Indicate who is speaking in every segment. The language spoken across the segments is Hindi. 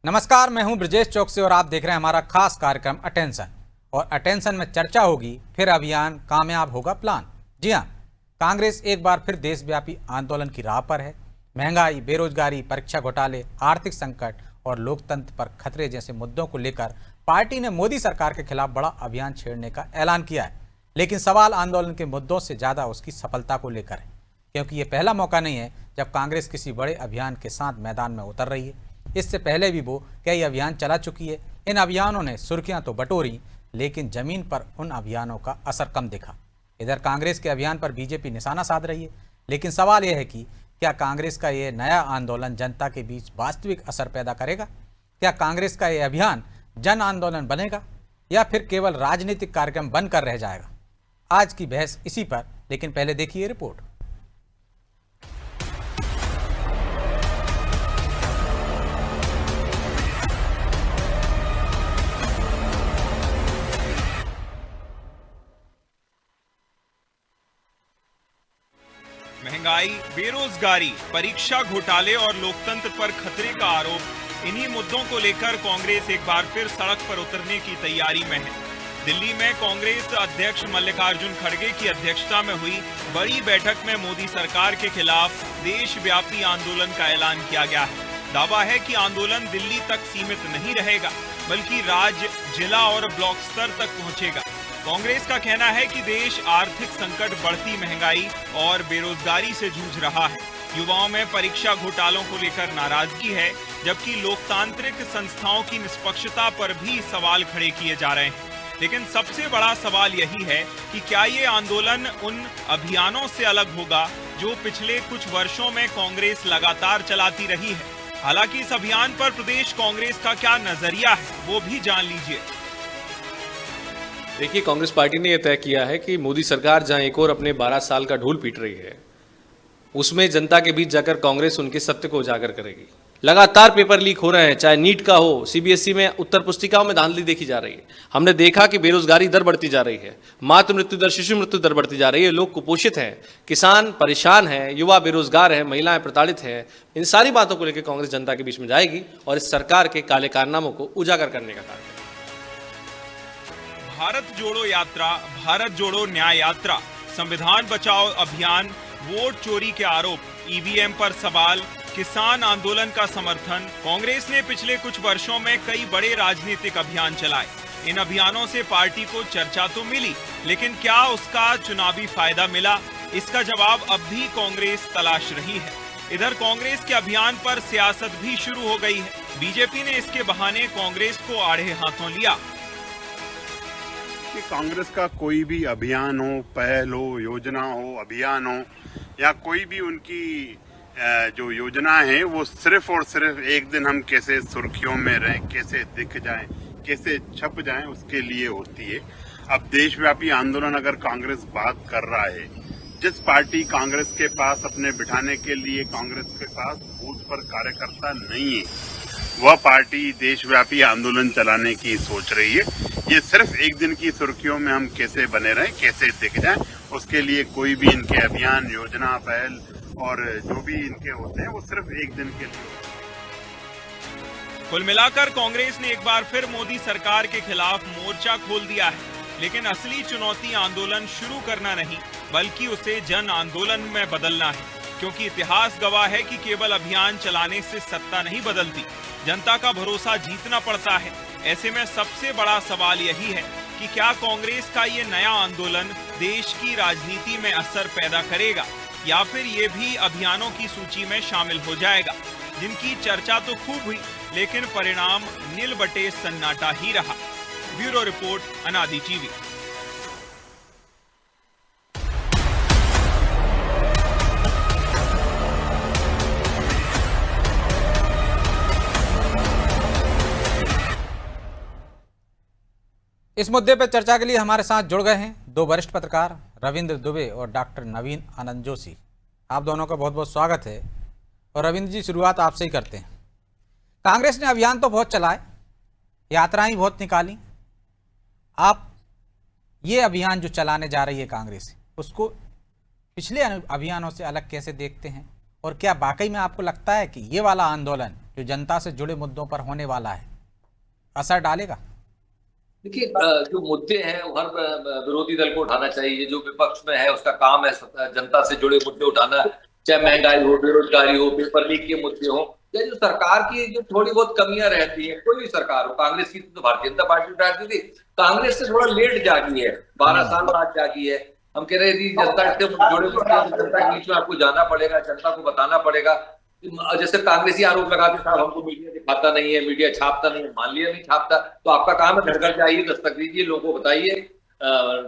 Speaker 1: नमस्कार, मैं हूं ब्रजेश चौकसी और आप देख रहे हैं हमारा खास कार्यक्रम अटेंशन। और अटेंशन में चर्चा होगी, फिर अभियान, कामयाब होगा प्लान। जी हां, कांग्रेस एक बार फिर देशव्यापी आंदोलन की राह पर है। महंगाई, बेरोजगारी, परीक्षा घोटाले, आर्थिक संकट और लोकतंत्र पर खतरे जैसे मुद्दों को लेकर पार्टी ने मोदी सरकार के खिलाफ बड़ा अभियान छेड़ने का ऐलान किया है। लेकिन सवाल आंदोलन के मुद्दों से ज़्यादा उसकी सफलता को लेकर है, क्योंकि ये पहला मौका नहीं है जब कांग्रेस किसी बड़े अभियान के साथ मैदान में उतर रही है। इससे पहले भी वो कई अभियान चला चुकी है। इन अभियानों ने सुर्खियां तो बटोरी, लेकिन जमीन पर उन अभियानों का असर कम दिखा। इधर कांग्रेस के अभियान पर बीजेपी निशाना साध रही है, लेकिन सवाल यह है कि क्या कांग्रेस का यह नया आंदोलन जनता के बीच वास्तविक असर पैदा करेगा? क्या कांग्रेस का यह अभियान जन आंदोलन बनेगा या फिर केवल राजनीतिक कार्यक्रम बनकर रह जाएगा? आज की बहस इसी पर, लेकिन पहले देखिए रिपोर्ट।
Speaker 2: महंगाई, बेरोजगारी, परीक्षा घोटाले और लोकतंत्र पर खतरे का आरोप, इन्हीं मुद्दों को लेकर कांग्रेस एक बार फिर सड़क पर उतरने की तैयारी में है। दिल्ली में कांग्रेस अध्यक्ष मल्लिकार्जुन खड़गे की अध्यक्षता में हुई बड़ी बैठक में मोदी सरकार के खिलाफ देशव्यापी आंदोलन का ऐलान किया गया है। दावा है कि आंदोलन दिल्ली तक सीमित नहीं रहेगा, बल्कि राज्य, जिला और ब्लॉक स्तर तक पहुंचेगा। कांग्रेस का कहना है कि देश आर्थिक संकट, बढ़ती महंगाई और बेरोजगारी से जूझ रहा है। युवाओं में परीक्षा घोटालों को लेकर नाराजगी है, जबकि लोकतांत्रिक संस्थाओं की निष्पक्षता पर भी सवाल खड़े किए जा रहे हैं। लेकिन सबसे बड़ा सवाल यही है कि क्या ये आंदोलन उन अभियानों से अलग होगा जो पिछले कुछ वर्षों में कांग्रेस लगातार चलाती रही है। हालांकि इस अभियान पर प्रदेश कांग्रेस का क्या नजरिया है, वो भी जान लीजिए।
Speaker 3: देखिए, कांग्रेस पार्टी ने यह तय किया है कि मोदी सरकार जहां एक और अपने 12 साल का ढोल पीट रही है, उसमें जनता के बीच जाकर कांग्रेस उनके सत्य को उजागर करेगी। लगातार पेपर लीक हो रहे हैं, चाहे नीट का हो, सीबीएसई में उत्तर पुस्तिकाओं में धांधली देखी जा रही है। हमने देखा कि बेरोजगारी दर बढ़ती जा रही है, मातृ मृत्यु दर, शिशु मृत्यु दर बढ़ती जा रही है, लोग कुपोषित हैं, किसान परेशान हैं, युवा बेरोजगार हैं, महिलाएं प्रताड़ित हैं। इन सारी बातों को लेकर कांग्रेस जनता के बीच में जाएगी और इस सरकार के काले कारनामों को उजागर करने का कार्य।
Speaker 2: भारत जोड़ो यात्रा, भारत जोड़ो न्याय यात्रा, संविधान बचाओ अभियान, वोट चोरी के आरोप, ईवीएम पर सवाल, किसान आंदोलन का समर्थन। कांग्रेस ने पिछले कुछ वर्षों में कई बड़े राजनीतिक अभियान चलाए। इन अभियानों से पार्टी को चर्चा तो मिली, लेकिन क्या उसका चुनावी फायदा मिला? इसका जवाब अब भी कांग्रेस तलाश रही है। इधर कांग्रेस के अभियान पर सियासत भी शुरू हो गई है। बीजेपी ने इसके बहाने कांग्रेस को आड़े हाथों लिया।
Speaker 4: कि कांग्रेस का कोई भी अभियान हो, पहल हो, योजना हो, अभियान हो, या कोई भी उनकी जो योजना है, वो सिर्फ और सिर्फ एक दिन हम कैसे सुर्खियों में रहें, कैसे दिख जाएं, कैसे छप जाएं, उसके लिए होती है। अब देशव्यापी आंदोलन अगर कांग्रेस बात कर रहा है, जिस पार्टी कांग्रेस के पास अपने बिठाने के लिए कांग्रेस के पास बूथ पर कार्यकर्ता नहीं है, वह पार्टी देशव्यापी आंदोलन चलाने की सोच रही है। ये सिर्फ एक दिन की सुर्खियों में हम कैसे बने रहें, कैसे दिख जाएं, उसके लिए कोई भी इनके अभियान, योजना, पहल और जो भी इनके होते हैं, वो सिर्फ एक दिन के लिए।
Speaker 2: कुल मिलाकर कांग्रेस ने एक बार फिर मोदी सरकार के खिलाफ मोर्चा खोल दिया है। लेकिन असली चुनौती आंदोलन शुरू करना नहीं, बल्कि उसे जन आंदोलन में बदलना है। क्योंकि इतिहास गवाह है कि केवल अभियान चलाने से सत्ता नहीं बदलती, जनता का भरोसा जीतना पड़ता है। ऐसे में सबसे बड़ा सवाल यही है कि क्या कांग्रेस का ये नया आंदोलन देश की राजनीति में असर पैदा करेगा, या फिर ये भी अभियानों की सूची में शामिल हो जाएगा, जिनकी चर्चा तो खूब हुई, लेकिन परिणाम नील बटे सन्नाटा ही रहा। ब्यूरो रिपोर्ट, अनादि टीवी।
Speaker 1: इस मुद्दे पर चर्चा के लिए हमारे साथ जुड़ गए हैं दो वरिष्ठ पत्रकार, रविंद्र दुबे और डॉक्टर नवीन आनंद जोशी। आप दोनों का बहुत बहुत स्वागत है। और रविंद्र जी, शुरुआत आपसे ही करते हैं। कांग्रेस ने अभियान तो बहुत चलाए, यात्राएं बहुत निकाली। आप ये अभियान जो चलाने जा रही है कांग्रेस, उसको पिछले अभियानों से अलग कैसे देखते हैं? और क्या वाकई में आपको लगता है कि ये वाला आंदोलन जो जनता से जुड़े मुद्दों पर होने वाला है, असर डालेगा?
Speaker 5: देखिए, जो मुद्दे हैं वो हर विरोधी दल को उठाना चाहिए। जो विपक्ष में है उसका काम है जनता से जुड़े मुद्दे उठाना, चाहे महंगाई हो, बेरोजगारी हो, पेपर लीक के मुद्दे हो, या जो सरकार की जो थोड़ी बहुत कमियां रहती है, कोई भी सरकार हो, कांग्रेस की तो भारतीय जनता पार्टी उठाती थी, कांग्रेस से थोड़ा लेट जागी है, 12 साल बाद जागी है। हम कह रहे थे जनता से जुड़े मुद्दे, जनता के बीच में आपको जाना पड़ेगा, जनता को बताना पड़ेगा। जैसे कांग्रेसी आरोप लगाते साहब हमको मीडिया दिखाता नहीं है, मीडिया छापता नहीं है, मान लिया नहीं छापता, तो आपका काम है घर घर जाइए, दस्तक दीजिए, लोगों को बताइए,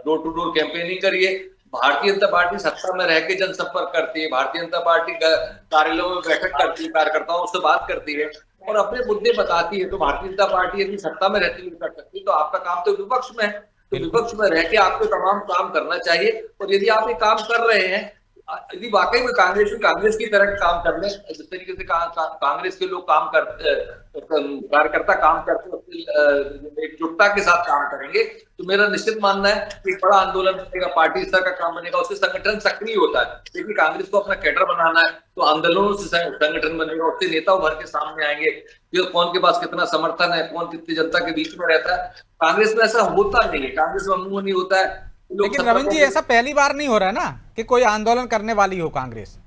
Speaker 5: डोर टू डोर कैंपेनिंग करिए। भारतीय जनता पार्टी सत्ता में रह के जनसंपर्क करती है, भारतीय जनता पार्टी कार्यालयों में बैठक करती है, कार्यकर्ताओं से बात करती है और अपने मुद्दे बताती है। तो भारतीय जनता पार्टी यदि सत्ता में रहती हुई कर सकती है, तो आपका काम तो विपक्ष में है, तो विपक्ष में रह के आपको तमाम काम करना चाहिए। और यदि आप ये काम कर रहे हैं, यदि वाकई में कांग्रेस की तरह काम कर ले, जिस तरीके से कांग्रेस के लोग काम करते, कार्यकर्ता काम करते, एकजुटता के साथ काम करेंगे, तो मेरा निश्चित मानना है कि एक बड़ा आंदोलन बनेगा, पार्टी स्तर का काम बनेगा, उससे संगठन सक्रिय होता है। लेकिन कांग्रेस को अपना कैडर बनाना है, तो आंदोलनों से संगठन बनेगा, उससे नेता उभर के सामने आएंगे, फिर कौन के पास कितना समर्थन है, कौन कितनी जनता के बीच में रहता है। कांग्रेस में ऐसा होता नहीं है, कांग्रेस में मुंह नहीं होता है।
Speaker 1: लेकिन रविंद्र जी, ऐसा पहली बार नहीं हो रहा है ना कि कोई आंदोलन करने वाली हो, कांग्रेस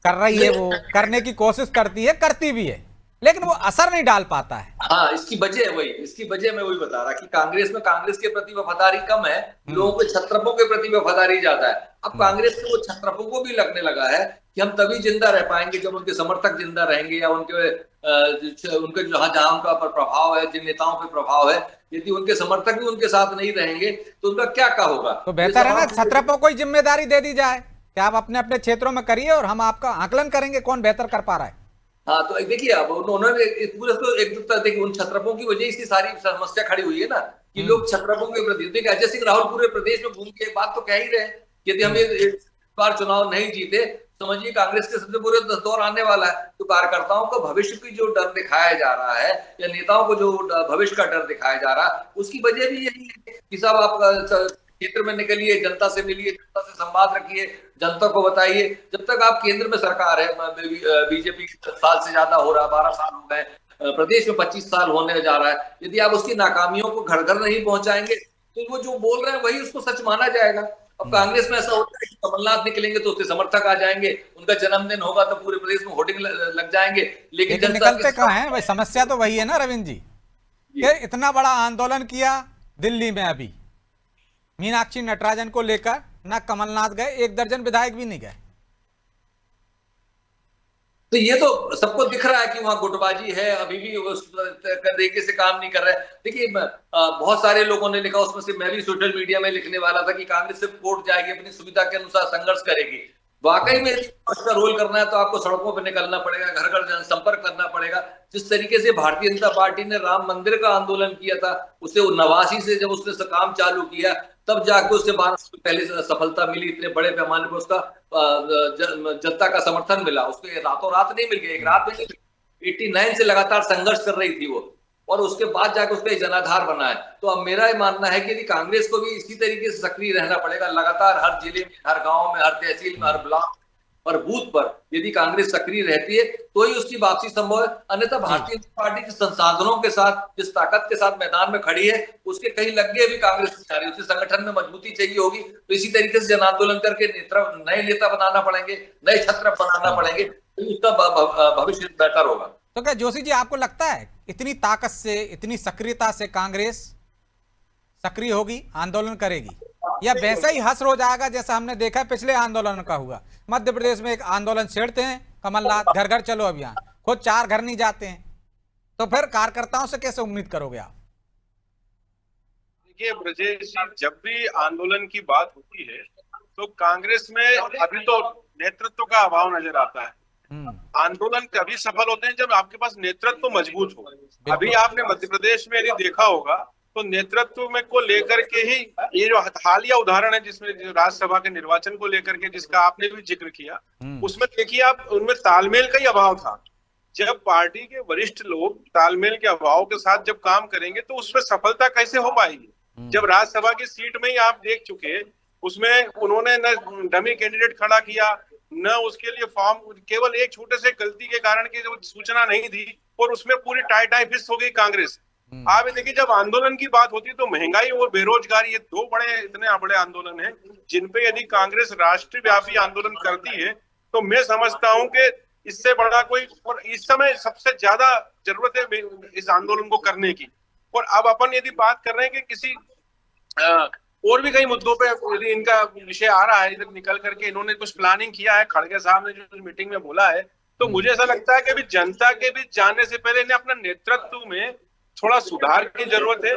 Speaker 1: कर रही है, वो करने की कोशिश करती है, करती भी है, लेकिन वो असर नहीं डाल पाता है।
Speaker 5: हाँ, इसकी वजह मैं वही बता रहा कि कांग्रेस में कांग्रेस के प्रति वफादारी कम है, लोगों को छत्रपों के प्रति वफादारी ज्यादा है। अब कांग्रेस के वो छत्रपों को भी लगने लगा है कि हम तभी जिंदा रह पाएंगे जब उनके समर्थक जिंदा रहेंगे, या उनके जहां उनका प्रभाव है, जिन नेताओं पे प्रभाव है, यदि उनके समर्थक भी उनके साथ नहीं रहेंगे तो उनका क्या होगा।
Speaker 1: तो बेहतर है ना छत्रपों को ही जिम्मेदारी दे दी जाए कि आप अपने अपने क्षेत्रों में करिए और हम आपका आकलन करेंगे कौन बेहतर कर पा रहा है।
Speaker 5: हाँ, तो देखिए, अब उन्होंने पूरे तो एकजुटता देखिए, उन छत्रपों की वजह इसकी सारी समस्या खड़ी हुई है ना कि लोग छत्रपों के प्रति। देखिए, अजय सिंह राहुल पूरे प्रदेश में घूम के एक बात तो कह ही रहे हैं, यदि हम इस बार चुनाव नहीं जीते, समझिए कांग्रेस के सबसे बुरे दौर आने वाला है। तो कार्यकर्ताओं को भविष्य की जो डर दिखाया जा रहा है, या नेताओं को जो भविष्य का डर दिखाया जा रहा है, उसकी वजह भी यही है कि साहब आप क्षेत्र में निकलिए, जनता से मिलिए, जनता से संवाद रखिए, जनता को बताइए। जब तक आप केंद्र में सरकार है, बीजेपी 10 साल से ज्यादा हो रहा है, 12 साल हो गए, प्रदेश में 25 साल होने जा रहा है, यदि आप उसकी नाकामियों को घर घर नहीं पहुंचाएंगे तो वो जो बोल रहे हैं वही उसको सच माना जाएगा। अब कांग्रेस में ऐसा होता है कि कमलनाथ निकलेंगे तो उसके समर्थक आ जाएंगे, उनका जन्मदिन होगा तो पूरे प्रदेश में होर्डिंग लग जाएंगे, लेकिन
Speaker 1: निकलते कहाँ हैं भाई? समस्या तो वही है ना रविंद्र जी, कि इतना बड़ा आंदोलन किया दिल्ली में, अभी मीनाक्षी नटराजन को लेकर ना कमलनाथ गए, 1 दर्जन विधायक भी नहीं गए।
Speaker 5: तो ये तो सबको दिख रहा है कि वहां गुटबाजी है, अभी भी उस तरीके से काम नहीं कर रहा है। देखिए, बहुत सारे लोगों ने लिखा, उसमें से मैं भी सोशल मीडिया में लिखने वाला था कि कांग्रेस से कोर्ट जाएगी, अपनी सुविधा के अनुसार संघर्ष करेगी। वाकई में इसका रोल करना है तो आपको सड़कों पर निकलना पड़ेगा, घर घर जनसंपर्क करना पड़ेगा। जिस तरीके से भारतीय जनता पार्टी ने राम मंदिर का आंदोलन किया था, उससे 89 से जब उसने काम चालू किया, तब जाके उससे 12 साल पहले सफलता मिली, इतने बड़े पैमाने पर उसका जनता का समर्थन मिला। उसको रातों रात नहीं मिल गया, एक रात में नहीं, 89 से लगातार संघर्ष कर रही थी वो, और उसके बाद जाकर उसका जनाधार बना है। तो अब मेरा ये मानना है कि कांग्रेस को भी इसी तरीके से सक्रिय रहना पड़ेगा, लगातार हर जिले में, हर गांव में, हर तहसील में, हर ब्लॉक और बूथ पर यदि कांग्रेस सक्रिय रहती है तो ही उसकी वापसी संभव है। अन्यथा भारतीय जनता पार्टी के संसाधनों के साथ, जिस ताकत के साथ मैदान में खड़ी है, उसके कहीं लगे भी कांग्रेस नहीं आ रही, उसे संगठन में मजबूती चाहिए होगी। तो इसी तरीके से जन आंदोलन करके नए नेता बनाना पड़ेंगे, नए छत्र बनाना पड़ेंगे, तो उसका भविष्य बेहतर होगा।
Speaker 1: तो क्या जोशी जी, आपको लगता है इतनी ताकत से, इतनी सक्रियता से कांग्रेस सक्रिय होगी, आंदोलन करेगी, या वैसा ही हश्र हो जाएगा जैसा हमने देखा पिछले आंदोलन का हुआ? मध्य प्रदेश में एक आंदोलन छेड़ते हैं कमलनाथ, घर घर चलो अभियान, खुद 4 घर नहीं जाते हैं, तो फिर कार्यकर्ताओं से कैसे उम्मीद करोगे आप?
Speaker 6: देखिए ब्रजेश जी, जब भी आंदोलन की बात होती है तो कांग्रेस में अभी तो नेतृत्व का अभाव नजर आता है। आंदोलन तभी सफल होते हैं जब आपके पास नेतृत्व मजबूत हो। अभी आपने मध्य प्रदेश में यदि देखा होगा तो नेतृत्व में को लेकर के ही ये जो हालिया उदाहरण है, जिसमें राज्यसभा के निर्वाचन को लेकर के जिसका आपने भी जिक्र किया, उसमें देखिए आप, उनमें तालमेल का ही अभाव था। जब पार्टी के वरिष्ठ लोग तालमेल के अभाव के साथ जब काम करेंगे तो उसमें सफलता कैसे हो पाएगी? जब राज्यसभा की सीट में ही आप देख चुके, उसमें उन्होंने न डमी कैंडिडेट खड़ा किया, न उसके लिए फॉर्म, केवल एक छोटे से गलती के कारण की जो सूचना नहीं दी और उसमें पूरी टाई फिस हो गई कांग्रेस। आप ये देखिए, जब आंदोलन की बात होती है तो महंगाई और बेरोजगारी, ये दो इतने बड़े आंदोलन हैं जिन पे यदि कांग्रेस राष्ट्रव्यापी आंदोलन करती है तो मैं समझता हूं कि इससे बड़ा कोई, और इस समय सबसे ज्यादा जरूरत है इस आंदोलन को करने की। और अब अपन यदि बात कर रहे हैं कि किसी और भी कई मुद्दों पे यदि इनका विषय आ रहा है, इधर निकल करके इन्होंने कुछ प्लानिंग किया है, खड़गे साहब ने जो मीटिंग में बोला है, तो मुझे ऐसा लगता है कि अभी जनता के बीच जाने से पहले इन्हें अपना नेतृत्व में थोड़ा सुधार की जरूरत है।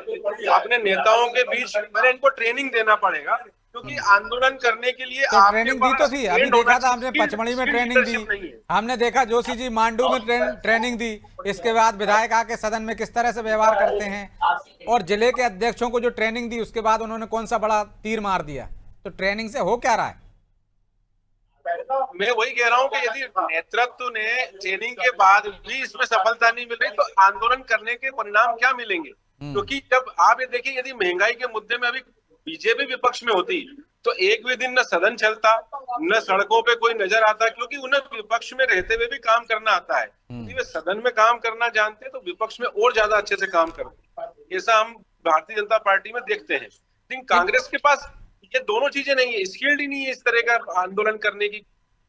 Speaker 6: अपने नेताओं के बीच पहले इनको ट्रेनिंग देना पड़ेगा, क्योंकि आंदोलन करने के लिए
Speaker 1: तो ट्रेनिंग दी तो थी, अभी देखा था हमने पचमढ़ी में ट्रेनिंग दी, हमने देखा जोशी जी मांडू में ट्रेनिंग दी, इसके बाद विधायक आके सदन में किस तरह से व्यवहार करते हैं, और जिले के अध्यक्षों को जो ट्रेनिंग दी उसके बाद उन्होंने कौन सा बड़ा तीर मार दिया। तो ट्रेनिंग से हो क्या रहा है?
Speaker 6: मैं वही कह रहा हूँ कि यदि नेतृत्व ने ट्रेनिंग के बाद भी इसमें सफलता नहीं मिल रही तो आंदोलन करने के परिणाम क्या मिलेंगे? क्योंकि जब आप ये देखिए, यदि महंगाई के मुद्दे में अभी बीजेपी विपक्ष में होती तो एक भी दिन न सदन चलता, न सड़कों पे कोई नजर आता, क्योंकि उन्हें विपक्ष में रहते हुए भी काम करना आता है। यदि वे सदन में काम करना जानते तो विपक्ष में और ज्यादा अच्छे से काम करते। ऐसा हम भारतीय जनता पार्टी में देखते हैं। लेकिन कांग्रेस के पास ये दोनों चीजें नहीं है, स्किल्ड ही नहीं है इस तरह का आंदोलन करने की,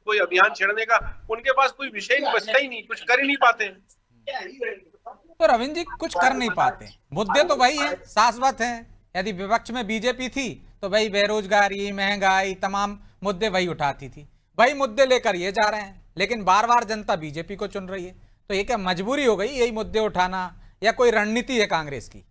Speaker 6: कोई अभियान छेड़ने का उनके पास कोई विषय बचता ही नहीं, कुछ कर ही नहीं पाते।
Speaker 1: तो रविंद्र जी कुछ कर नहीं पाते, मुद्दे तो वही हैं, शाश्वत हैं। यदि विपक्ष में बीजेपी थी तो वही बेरोजगारी, महंगाई, तमाम मुद्दे वही उठाती थी, वही मुद्दे लेकर ये जा रहे हैं, लेकिन बार बार जनता बीजेपी को चुन रही है। तो ये क्या मजबूरी हो गई यही मुद्दे उठाना, या कोई रणनीति है कांग्रेस की?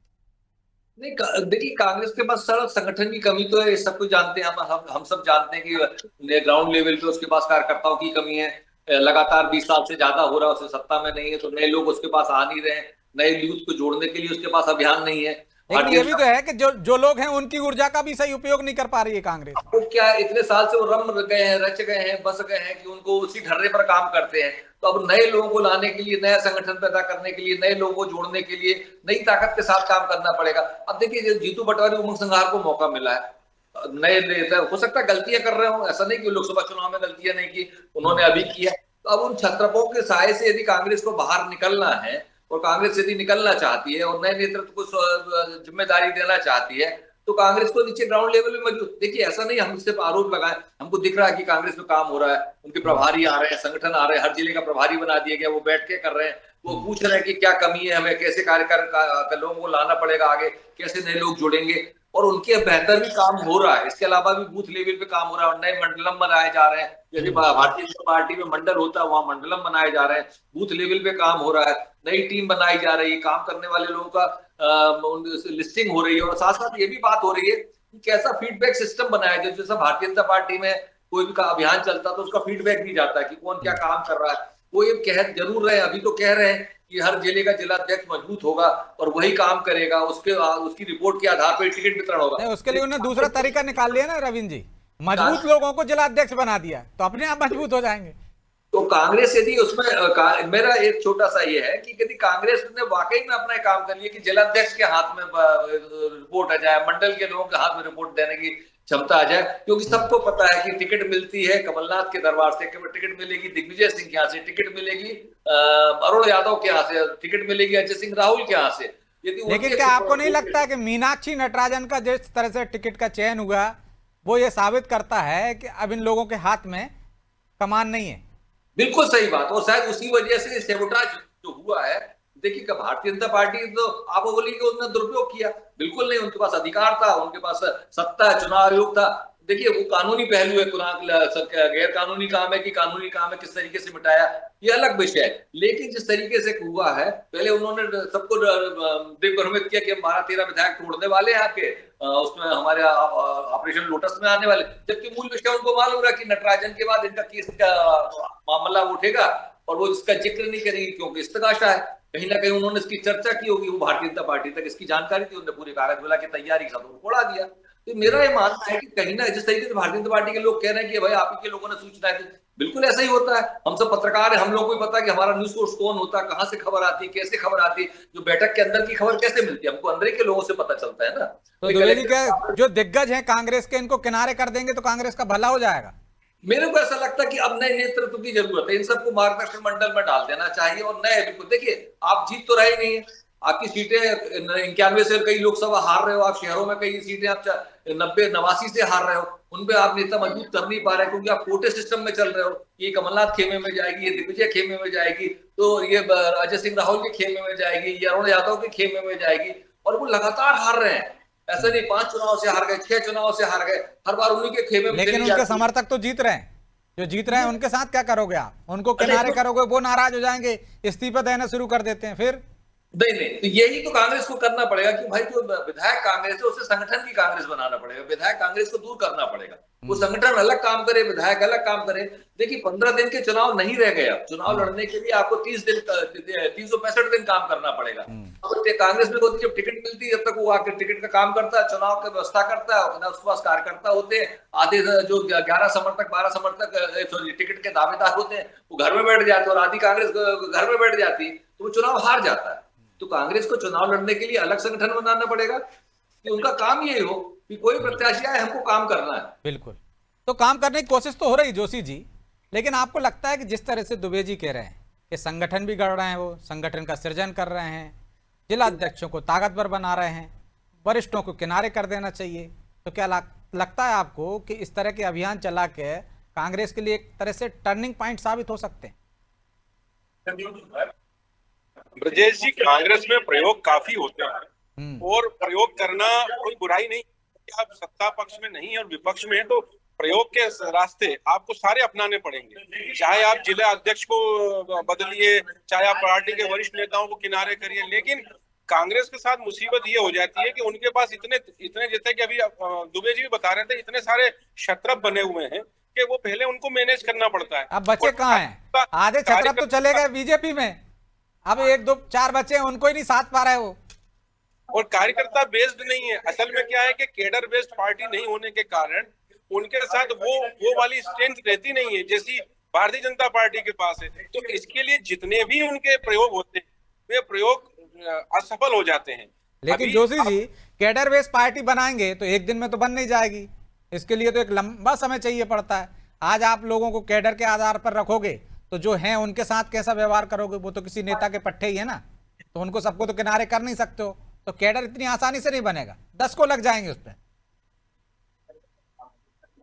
Speaker 5: नहीं, देखिए कांग्रेस के पास सड़क संगठन की कमी तो है, सब कुछ जानते हैं, हम सब जानते हैं कि ग्राउंड लेवल पे उसके पास कार्यकर्ताओं की कमी है। लगातार 20 साल से ज्यादा हो रहा है, उसे सत्ता में नहीं है, तो नए लोग उसके पास आ नहीं रहे हैं, नए यूथ को जोड़ने के लिए उसके पास अभियान नहीं है।
Speaker 1: लेकिन ये भी तो है कि जो लोग हैं उनकी ऊर्जा का भी सही उपयोग नहीं कर पा रही है कांग्रेस।
Speaker 5: वो क्या इतने साल से वो रम गए हैं, रच गए हैं, बस गए हैं कि उनको उसी ढर्रे पर काम करते हैं। तो अब नए लोगों को लाने के लिए, नया संगठन पैदा करने के लिए, नए लोगों को जोड़ने के लिए नई ताकत के साथ काम करना पड़ेगा। अब देखिए, जीतू पटवारी, उमंग संघार को मौका मिला है, नए नेता, हो सकता है गलतियां कर रहे हो, ऐसा नहीं कि लोकसभा चुनाव में गलतियां नहीं की, उन्होंने अभी किया। तो अब उन छत्रपों के साए से यदि कांग्रेस को बाहर निकलना है और कांग्रेस यदि निकलना चाहती है और नए नेतृत्व को जिम्मेदारी देना चाहती है तो कांग्रेस को नीचे ग्राउंड लेवल में मजबूत, देखिए ऐसा नहीं हम सिर्फ आरोप लगाए, हमको दिख रहा है कि कांग्रेस में काम हो रहा है, उनके प्रभारी आ रहे हैं, संगठन आ रहे हैं, हर जिले का प्रभारी बना दिया गया, वो बैठ के कर रहे हैं, वो पूछ रहे हैं कि क्या कमी है, हमें कैसे कार्यकर लोगों को लाना पड़ेगा आगे, कैसे नए लोग जुड़ेंगे, और उनके बेहतर भी काम हो रहा है। इसके अलावा भी बूथ लेवल पे काम हो रहा है, नए मंडलम बनाए जा रहे हैं, जैसे भारतीय जनता पार्टी में मंडल होता है वहां मंडलम बनाए जा रहे हैं, बूथ लेवल पे काम हो रहा है, नई टीम बनाई जा रही है, काम करने वाले लोगों का लिस्टिंग हो रही है, और साथ साथ ये भी बात हो रही है कि कैसा फीडबैक सिस्टम बनाया जाए। जैसा भारतीय जनता पार्टी में कोई भी अभियान चलता है तो उसका फीडबैक नहीं जाता है कि कौन क्या काम कर रहा है। वो ये कह जरूर रहे हैं, अभी तो कह रहे हैं कि हर जिले का जिलाध्यक्ष मजबूत होगा और वही काम करेगा, उसकी रिपोर्ट के आधार पर टिकट वितरण होगा।
Speaker 1: उसके लिए उन्होंने दूसरा तरीका निकाल लिया ना रविंद्र जी, मजबूत लोगों को जिलाध्यक्ष बना दिया तो अपने आप मजबूत हो जाएंगे।
Speaker 5: तो कांग्रेस यदि उसमें मेरा एक छोटा सा ये है कि यदि कांग्रेस ने वाकई में अपना काम कर लिया कि जिलाध्यक्ष के हाथ में रिपोर्ट आ जाए, मंडल के लोगों के हाथ में रिपोर्ट देने की क्षमता आ जाए, क्योंकि सबको पता है कि टिकट मिलती है कमलनाथ के दरबार से, टिकट मिलेगी दिग्विजय सिंह के यहाँ से, टिकट मिलेगी अरुण यादव के यहाँ से, टिकट मिलेगी अजय सिंह राहुल के यहाँ से।
Speaker 1: लेकिन क्या आपको नहीं लगता कि मीनाक्षी नटराजन का जिस तरह से टिकट का चयन हुआ वो ये साबित करता है कि अब इन लोगों के हाथ में कमान नहीं है?
Speaker 5: बिल्कुल सही बात, और शायद उसी वजह से सेबोटाज जो हुआ है। देखिए भारतीय जनता पार्टी तो आप बोलिए कि उसने दुरुपयोग किया, बिल्कुल नहीं, उनके पास अधिकार था, उनके पास सत्ता, चुनाव आयोग था। देखिए वो कानूनी पहलू है, गैर कानूनी काम है कि कानूनी काम है, किस तरीके से मिटाया ये अलग विषय है। लेकिन जिस तरीके से हुआ है, पहले उन्होंने सबको दिग्भ्रमित किया कि हम 12-13 विधायक तोड़ने वाले हैं आपके, उसमें हमारे ऑपरेशन लोटस में आने वाले, जबकि मूल विषय उनको मालूम रहा कि नटराजन के बाद इनका केस का मामला उठेगा और वो इसका जिक्र नहीं करेंगे क्योंकि इस्तगाशा है। कहीं ना कहीं उन्होंने इसकी चर्चा की होगी, वो भारतीय जनता पार्टी तक इसकी जानकारी थी, उन्होंने पूरे कागज मिला की तैयारी सब उड़ा दिया। तो मेरा ये मानना है कि कहीं ना जिस तरीके से भारतीय जनता पार्टी के लोग कह रहे हैं कि भाई आप ही के लोगों ने सूचना दी, बिल्कुल ऐसा ही होता है। हम सब पत्रकार हैं, हम लोगों को भी पता है कि हमारा न्यूज सोर्स कौन होता है, कहाँ से खबर आती है, कैसे खबर आती है, जो बैठक के अंदर की खबर कैसे मिलती है, हमको अंदर के लोगों से पता चलता है ना।
Speaker 1: तो जो दिग्गज हैं कांग्रेस के, इनको किनारे कर देंगे तो कांग्रेस का भला हो जाएगा।
Speaker 5: मेरे को ऐसा लगता है कि अब नए नेतृत्व की जरूरत है, इन सबको मार्गदर्शन मंडल में डाल देना चाहिए और नए बिल्कुल। देखिए आप जीत तो रहे नहीं है, आपकी सीटें 91 से कई लोकसभा हार रहे हो, आप शहरों में कई सीटें आप 89 से हार रहे हो, उनपे आप नेता मजबूत कर नहीं पा रहे क्योंकि आप कोटे सिस्टम में चल रहे हो। ये कमलनाथ खेमे में जाएगी, ये दिग्विजय खेमे में जाएगी, तो ये अजय सिंह राहुल के खेमे में जाएगी, ये अरुण यादव के खेमे में जाएगी, और वो लगातार हार रहे हैं। ऐसा नहीं 5 चुनाव से हार गए, 6 चुनाव से हार गए, हर बार उन्हीं के खेमे में।
Speaker 1: लेकिन उनके समर्थक तो जीत रहे हैं, जो जीत रहे हैं उनके साथ क्या करोगे आप? उनको किनारे करोगे, वो नाराज हो जाएंगे, इस्तीफा देना शुरू कर देते हैं फिर।
Speaker 5: नहीं, तो यही तो कांग्रेस को करना पड़ेगा कि भाई जो विधायक कांग्रेस है उसे संगठन की कांग्रेस बनाना पड़ेगा, विधायक कांग्रेस को दूर करना पड़ेगा, वो संगठन अलग काम करे, विधायक अलग काम करे। देखिए 15 दिन के चुनाव नहीं रह गए, अब चुनाव लड़ने के लिए आपको 365 दिन काम करना पड़ेगा। अब कांग्रेस में होती जब टिकट मिलती है तब तक वो आकर टिकट का काम करता है, चुनाव की व्यवस्था करता है, उसके पास कार्यकर्ता होते हैं, आधे जो 11 समर्थक 12 समर्थक टिकट के दावेदार होते हैं वो घर में बैठ जाते हैं और आधी कांग्रेस घर में बैठ जाती है, तो वो चुनाव हार जाता है। तो कांग्रेस को चुनाव लड़ने के लिए अलग संगठन बनाना पड़ेगा कि उनका काम ये हो कि कोई प्रत्याशी आए, हमको काम करना है।
Speaker 1: बिल्कुल, तो काम करने की कोशिश तो हो रही जोशी जी, लेकिन आपको लगता है कि जिस तरह से दुबे जी कह रहे हैं कि संगठन भी गढ़ रहे हैं, वो संगठन का सृजन कर रहे हैं, जिला अध्यक्षों को ताकतवर बना रहे हैं, वरिष्ठों को किनारे कर देना चाहिए, तो क्या लगता है आपको कि इस तरह के अभियान चला के कांग्रेस के लिए एक तरह से टर्निंग पॉइंट साबित हो सकते हैं?
Speaker 6: ब्रजेश जी, कांग्रेस में प्रयोग काफी होते हैं और प्रयोग करना कोई बुराई नहीं। आप सत्ता पक्ष में नहीं और विपक्ष में है तो प्रयोग के रास्ते आपको सारे अपनाने पड़ेंगे, चाहे आप जिला अध्यक्ष को बदलिए, चाहे आप पार्टी के वरिष्ठ नेताओं को किनारे करिए। लेकिन कांग्रेस के साथ मुसीबत ये हो जाती है कि उनके पास इतने जैसे कि अभी दुबे जी भी बता रहे थे, इतने सारे शत्रप बने हुए हैं कि वो पहले उनको मैनेज करना पड़ता है।
Speaker 1: अब बच्चे कहाँ हैं? आधे छत्रप तो चले गए बीजेपी में, अब 1 2 4 बच्चे हैं, उनको ही नहीं साथ पा रहे वो।
Speaker 6: और कार्यकर्ता बेस्ड नहीं है। असल में क्या है कि केडर बेस्ड पार्टी नहीं होने के कारण उनके साथ वो वाली स्ट्रेंथ रहती नहीं है जैसी भारतीय जनता पार्टी के पास है। तो इसके लिए जितने भी उनके प्रयोग होते हैं वे प्रयोग असफल हो जाते हैं।
Speaker 1: लेकिन Joshi ji, cadre based party बनाएंगे तो एक दिन में तो बन नहीं जाएगी, इसके लिए तो एक लंबा समय चाहिए पड़ता है। आज आप लोगों को कैडर के आधार पर रखोगे तो जो हैं उनके साथ कैसा व्यवहार करोगे? वो तो किसी नेता के पट्टे ही है ना, तो उनको सबको तो किनारे कर नहीं सकते हो। तो कैडर इतनी आसानी से नहीं बनेगा, 10 को लग जाएंगे उस पर।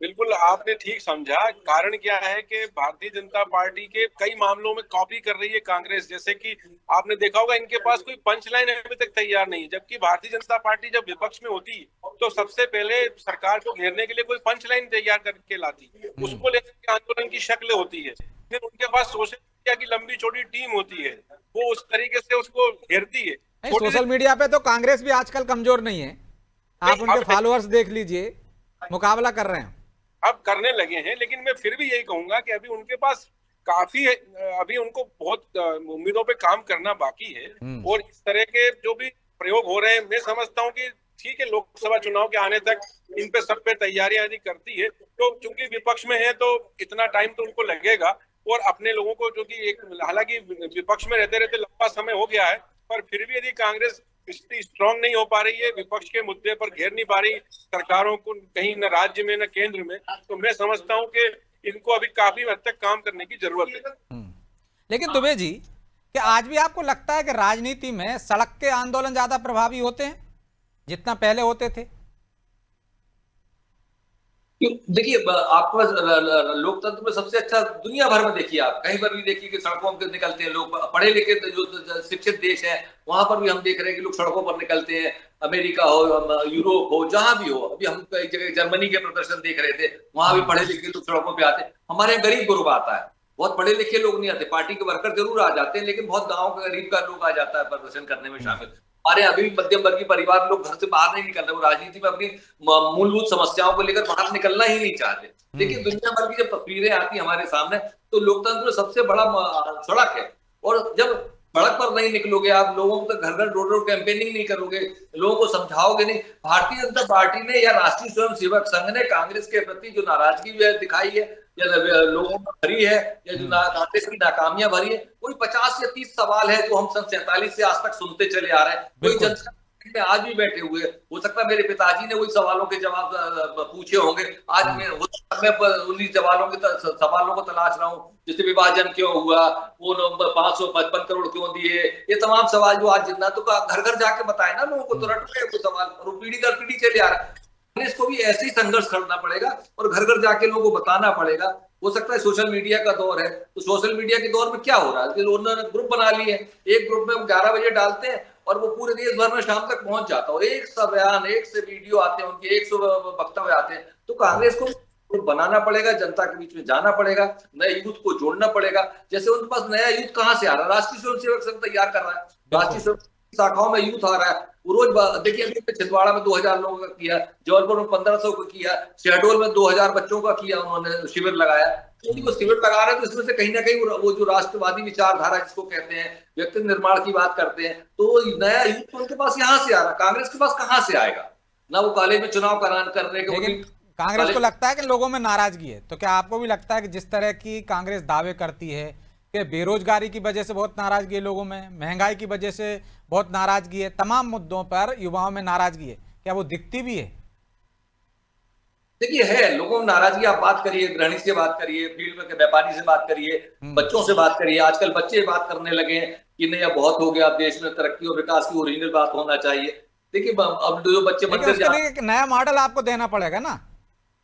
Speaker 6: बिल्कुल आपने ठीक समझा। कारण क्या है कि भारतीय जनता पार्टी के कई मामलों में कॉपी कर रही है कांग्रेस। जैसे कि आपने देखा होगा इनके पास कोई पंच लाइन अभी तक तैयार नहीं है, जबकि भारतीय जनता पार्टी जब विपक्ष में होती तो सबसे पहले सरकार को घेरने के लिए कोई पंच लाइन तैयार करके लाती, उसको लेकर आंदोलन की शक्ल होती है। फिर उनके पास सोशल मीडिया की लंबी चौड़ी टीम होती है, वो उस तरीके से उसको घेरती है।
Speaker 1: सोशल मीडिया पे तो कांग्रेस भी आजकल कमजोर नहीं है, आप उनके फॉलोअर्स देख लीजिए, मुकाबला कर रहे हैं,
Speaker 6: अब करने लगे हैं। लेकिन मैं फिर भी यही कहूंगा कि अभी उनके पास काफी है, अभी उनको बहुत उम्मीदों पे काम करना बाकी है। और इस तरह के जो भी प्रयोग हो रहे हैं, मैं समझता हूँ कि ठीक है, लोकसभा चुनाव के आने तक इन पे सब पे तैयारियां यदि करती है तो चूंकि विपक्ष में है तो इतना टाइम तो उनको लगेगा। और अपने लोगों को जो कि एक, हालांकि विपक्ष में रहते रहते लंबा समय हो गया है, पर फिर भी यदि कांग्रेस इतनी स्ट्रांग नहीं हो पा रही है, विपक्ष के मुद्दे पर घेर नहीं पा रही सरकारों को, कहीं न राज्य में न केंद्र में, तो मैं समझता हूं कि इनको अभी काफी हद तक काम करने की जरूरत है।
Speaker 1: लेकिन दुबे जी, क्या आज भी आपको लगता है कि राजनीति में सड़क के आंदोलन ज्यादा प्रभावी होते हैं जितना पहले होते थे?
Speaker 5: देखिए, आपको लोकतंत्र में सबसे अच्छा दुनिया भर में देखिए, आप कहीं पर भी देखिए कि सड़कों पर निकलते हैं लोग, पढ़े लिखे जो शिक्षित देश है वहां पर भी हम देख रहे हैं कि लोग सड़कों पर निकलते हैं। अमेरिका हो, यूरोप हो, जहां भी हो, अभी हम कई जगह जर्मनी के प्रदर्शन देख रहे थे, वहां भी पढ़े लिखे लोग सड़कों पर आते हैं। हमारे यहाँ गरीब गुरबा आता है, बहुत पढ़े लिखे लोग नहीं आते, पार्टी के वर्कर जरूर आ जाते हैं, लेकिन बहुत गाँव का गरीब का लोग आ जाता है प्रदर्शन करने में शामिल। हमारे अभी भी मध्यम वर्गीय परिवार लोग घर से बाहर नहीं निकल रहे, वो राजनीति में अपनी मूलभूत समस्याओं को लेकर बाहर निकलना ही नहीं चाहते। देखिए, दुनिया भर की जब तस्वीरें आती है हमारे सामने तो लोकतंत्र में सबसे बड़ा सड़क है। और जब सड़क पर नहीं निकलोगे, आप लोगों को घर घर डोर डोर कैंपेनिंग नहीं करोगे, लोगों को समझाओगे नहीं। भारतीय जनता पार्टी ने या राष्ट्रीय स्वयंसेवक संघ ने कांग्रेस के प्रति जो नाराजगी दिखाई है या लोगों में भरी है, या जो कांग्रेस की नाकामियां भरी है, कोई 50 या 30 सवाल है जो हम सन 47 से आज तक सुनते चले आ रहे हैं। कोई जनता में आज भी बैठे हुए, हो सकता है मेरे पिताजी ने वही सवालों के जवाब पूछे होंगे, आज मैं उन्हीं सवालों को तलाश रहा हूँ। जैसे विभाजन क्यों हुआ, वो 555 करोड़ क्यों दिए, ये तमाम सवाल जो आज जिन्ना तो घर घर जाके बताए ना लोगों को, तो रट रहे वो सवाल, और पीढ़ी दर पीढ़ी चले आ रहा है। इसको भी ऐसे ही संघर्ष करना पड़ेगा और घर घर जाके लोगों को बताना पड़ेगा। हो सकता है सोशल मीडिया का दौर है, तो सोशल मीडिया के दौर में क्या हो रहा है, उन्होंने ग्रुप बना लिए, एक ग्रुप में हम 11 बजे डालते हैं और वो पूरे देश भर में शाम तक पहुंच जाता है, और एक सा बयान, एक से वीडियो आते हैं उनके, 100 वक्तव्य आते हैं। तो कांग्रेस को बनाना पड़ेगा, जनता के बीच में जाना पड़ेगा, नए यूथ को जोड़ना पड़ेगा। जैसे उनके पास नया यूथ कहाँ से आ रहा है, राष्ट्रीय स्वयंसेवक संघ तैयार कर रहा है, राष्ट्रीय स्वयं शाखाओं में यूथ आ रहा है, वो रोज देखिए, अभी छिंदवाड़ा में 2000 लोगों का किया, जबलपुर में 1500 का किया, शहडोल में 2000 बच्चों का किया, उन्होंने शिविर लगाया। क्योंकि वो शिविर लगा रहे हैं तो इसमें से कहीं ना कहीं वो जो राष्ट्रवादी विचारधारा जिसको कहते हैं, व्यक्तित्व निर्माण की बात करते हैं, तो नया यूथ उनके पास यहाँ से आ रहा है, कांग्रेस के पास कहाँ से आएगा ना। वो कॉलेज में चुनाव करने के,
Speaker 1: लेकिन कांग्रेस को लगता है कि लोगों में नाराजगी है, तो क्या आपको भी लगता है कि जिस तरह की कांग्रेस दावे करती है कि बेरोजगारी की वजह से बहुत नाराजगी है लोगों में, महंगाई की वजह से बहुत नाराजगी है, तमाम मुद्दों पर युवाओं में नाराजगी है, क्या वो दिखती भी है?
Speaker 5: देखिए, है लोगों में नाराजगी। आप बात करिए, गृहिणी से बात करिए, फील्ड में व्यापारी से बात करिए, बच्चों से बात करिए। आजकल बच्चे बात करने लगे हैं कि नहीं अब बहुत हो गया, अब देश में तरक्की और विकास की ओरिजिनल बात होना चाहिए। देखिए, अब जो बच्चे मंदिर
Speaker 1: उसके लिए एक नया मॉडल आपको देना पड़ेगा ना।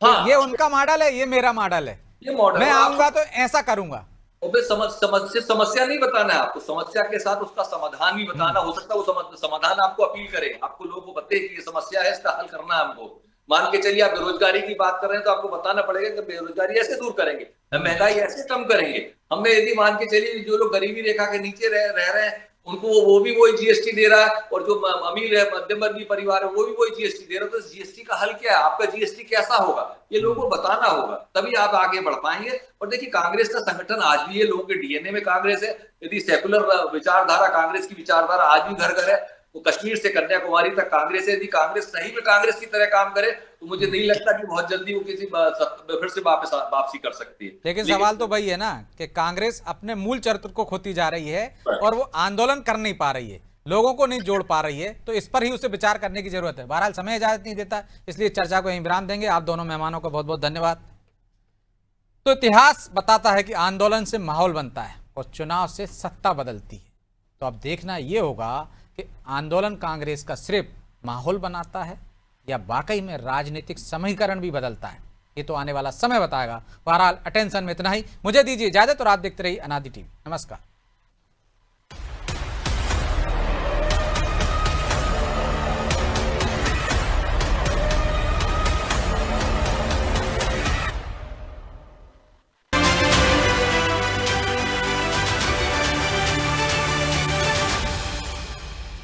Speaker 5: हाँ,
Speaker 1: ये उनका मॉडल है, ये मेरा मॉडल है,
Speaker 5: ये मॉडल
Speaker 1: मैं आऊंगा तो ऐसा करूंगा।
Speaker 5: समस्या नहीं बताना है आपको, समस्या के साथ उसका समाधान भी बताना। हो सकता है वो समाधान आपको अपील करे, आपको लोगों को बताए कि ये समस्या है, इसका हल करना है हमको। मान के चलिए आप बेरोजगारी की बात कर रहे हैं, तो आपको बताना पड़ेगा कि बेरोजगारी ऐसे दूर करेंगे, महंगाई ऐसे कम करेंगे। हमें यदि मान के चलिए जो लोग गरीबी रेखा के नीचे रह रहे हैं, उनको वो भी वही जीएसटी दे रहा है, और जो अमीर है, मध्यम वर्गीय परिवार है, वो भी वही जीएसटी दे रहा है। तो जीएसटी का हल क्या है, आपका जीएसटी कैसा होगा, ये लोगों को बताना होगा, तभी आप आगे बढ़ पाएंगे। और देखिए, कांग्रेस का संगठन आज भी है, लोगों के डीएनए में कांग्रेस है। यदि सेकुलर विचारधारा, कांग्रेस की विचारधारा आज भी घर घर है, वो कश्मीर से कन्याकुमारी तक कांग्रेस है। यदि कांग्रेस सही में कांग्रेस की तरह काम करे, तो मुझे नहीं लगता कि बहुत जल्दी वो किसी फिर से वापसी कर सकती है।
Speaker 1: लेकिन सवाल तो वही है ना कि कांग्रेस अपने मूल चरित्र को खोती जा रही है और वो आंदोलन कर नहीं पा रही है, लोगों को नहीं जोड़ पा रही है, तो इस पर ही उसे विचार करने की जरूरत है। बहरहाल समय इजाजत नहीं देता, इसलिए चर्चा को यहीं विराम देंगे। आप दोनों मेहमानों का बहुत बहुत धन्यवाद। तो इतिहास बताता है कि आंदोलन से माहौल बनता है और चुनाव से सत्ता बदलती है। तो अब देखना यह होगा कि आंदोलन कांग्रेस का सिर्फ माहौल बनाता है या वाकई में राजनीतिक समीकरण भी बदलता है, ये तो आने वाला समय बताएगा। बहरहाल अटेंशन में इतना ही, मुझे दीजिए इजाजत और आप देखते रहिए अनादि टीवी। नमस्कार।